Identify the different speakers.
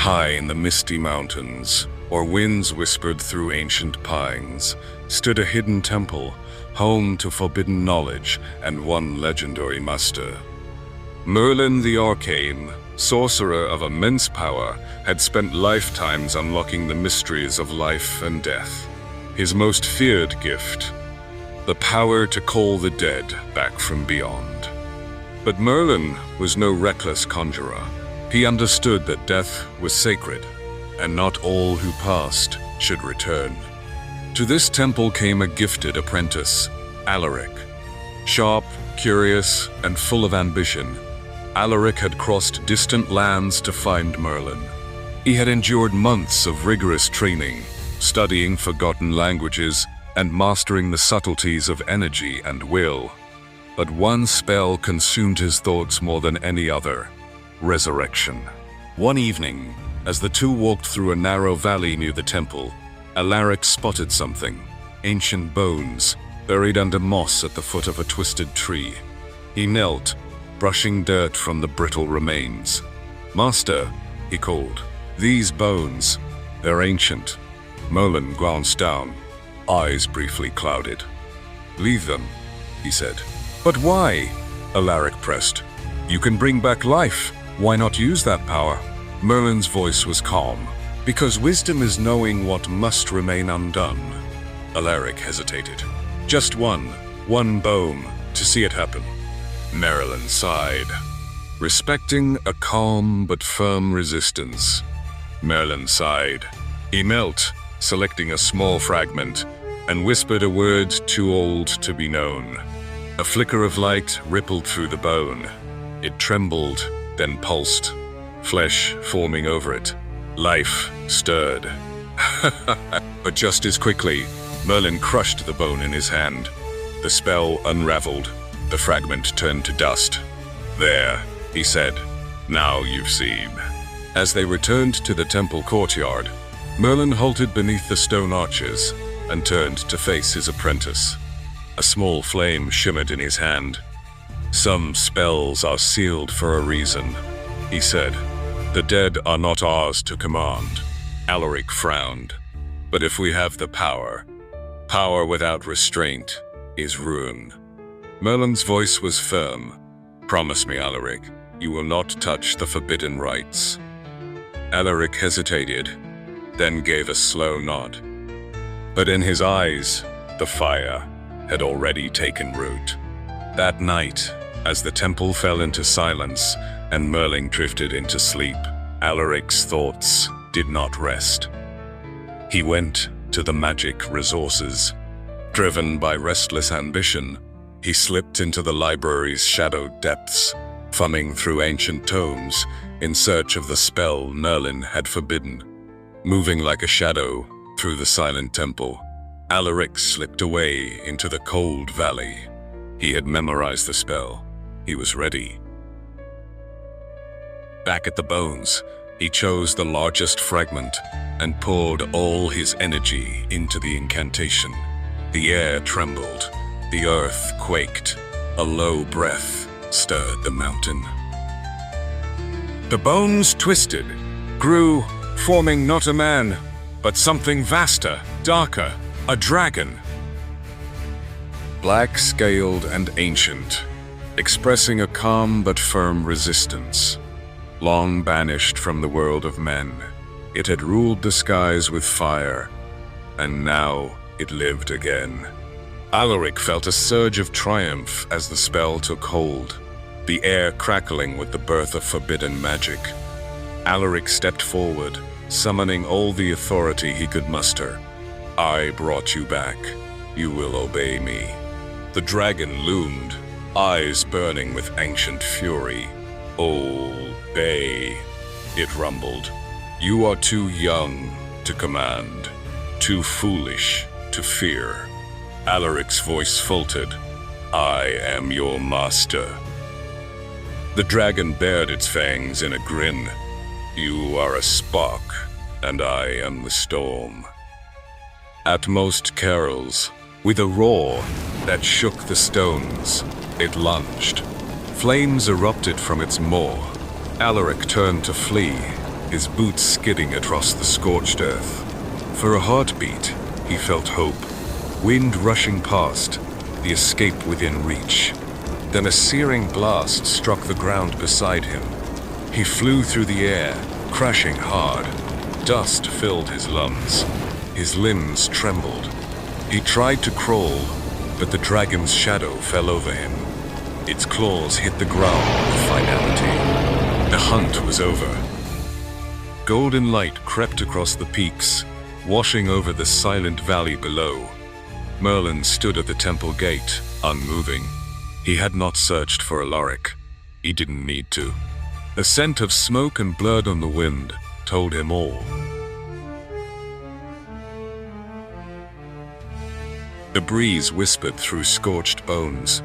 Speaker 1: High in the misty mountains, or winds whispered through ancient pines, stood a hidden temple, home to forbidden knowledge and one legendary master. Merlin the Arcane, sorcerer of immense power, had spent lifetimes unlocking the mysteries of life and death. His most feared gift, the power to call the dead back from beyond. But Merlin was no reckless conjurer. He understood that death was sacred, and not all who passed should return. To this temple came a gifted apprentice, Alaric. Sharp, curious, and full of ambition, Alaric had crossed distant lands to find Merlin. He had endured months of rigorous training, studying forgotten languages and mastering the subtleties of energy and will. But one spell consumed his thoughts more than any other: resurrection. One evening, as the two walked through a narrow valley near the temple, Alaric spotted something: ancient bones, buried under moss at the foot of a twisted tree. He knelt, brushing dirt from the brittle remains. "Master," he called, "these bones, they're ancient." Merlin glanced down, eyes briefly clouded. "Leave them," he said. "But why?" Alaric pressed. "You can bring back life. Why not use that power?" Merlin's voice was calm. "Because wisdom is knowing what must remain undone." Alaric hesitated. "Just one bone, to see it happen." Merlin sighed, respecting a calm but firm resistance. Merlin sighed. He knelt, selecting a small fragment, and whispered a word too old to be known. A flicker of light rippled through the bone. It trembled, then pulsed, flesh forming over it. Life stirred. But just as quickly, Merlin crushed the bone in his hand. The spell unraveled. The fragment turned to dust. "There," he said. "Now you've seen." As they returned to the temple courtyard, Merlin halted beneath the stone arches and turned to face his apprentice. A small flame shimmered in his hand. "Some spells are sealed for a reason," he said. "The dead are not ours to command." Alaric frowned. "But if we have the power without restraint is ruin." Merlin's voice was firm. "Promise me, Alaric, you will not touch the forbidden rites." Alaric hesitated, then gave a slow nod. But in his eyes, the fire had already taken root. That night, as the temple fell into silence and Merlin drifted into sleep, Alaric's thoughts did not rest. He went to the magic resources. Driven by restless ambition, he slipped into the library's shadowed depths, thumbing through ancient tomes in search of the spell Merlin had forbidden. Moving like a shadow through the silent temple, Alaric slipped away into the cold valley. He had memorized the spell. He was ready. Back at the bones, he chose the largest fragment and poured all his energy into the incantation. The air trembled. The earth quaked. A low breath stirred the mountain. The bones twisted, grew, forming not a man, but something vaster, darker, a dragon. Black-scaled and ancient, expressing a calm but firm resistance. Long banished from the world of men, it had ruled the skies with fire, and now it lived again. Alaric felt a surge of triumph as the spell took hold, the air crackling with the birth of forbidden magic. Alaric stepped forward, summoning all the authority he could muster. "I brought you back. You will obey me." The dragon loomed, eyes burning with ancient fury. "Obey," it rumbled. "You are too young to command, too foolish to fear." Alaric's voice faltered. "I am your master." The dragon bared its fangs in a grin. "You are a spark, and I am the storm." At most carols, with a roar that shook the stones, it lunged. Flames erupted from its maw. Alaric turned to flee, his boots skidding across the scorched earth. For a heartbeat, he felt hope. Wind rushing past, the escape within reach. Then a searing blast struck the ground beside him. He flew through the air, crashing hard. Dust filled his lungs. His limbs trembled. He tried to crawl, but the dragon's shadow fell over him. Its claws hit the ground with finality. The hunt was over. Golden light crept across the peaks, washing over the silent valley below. Merlin stood at the temple gate, unmoving. He had not searched for Alaric. He didn't need to. A scent of smoke and blood on the wind told him all. The breeze whispered through scorched bones,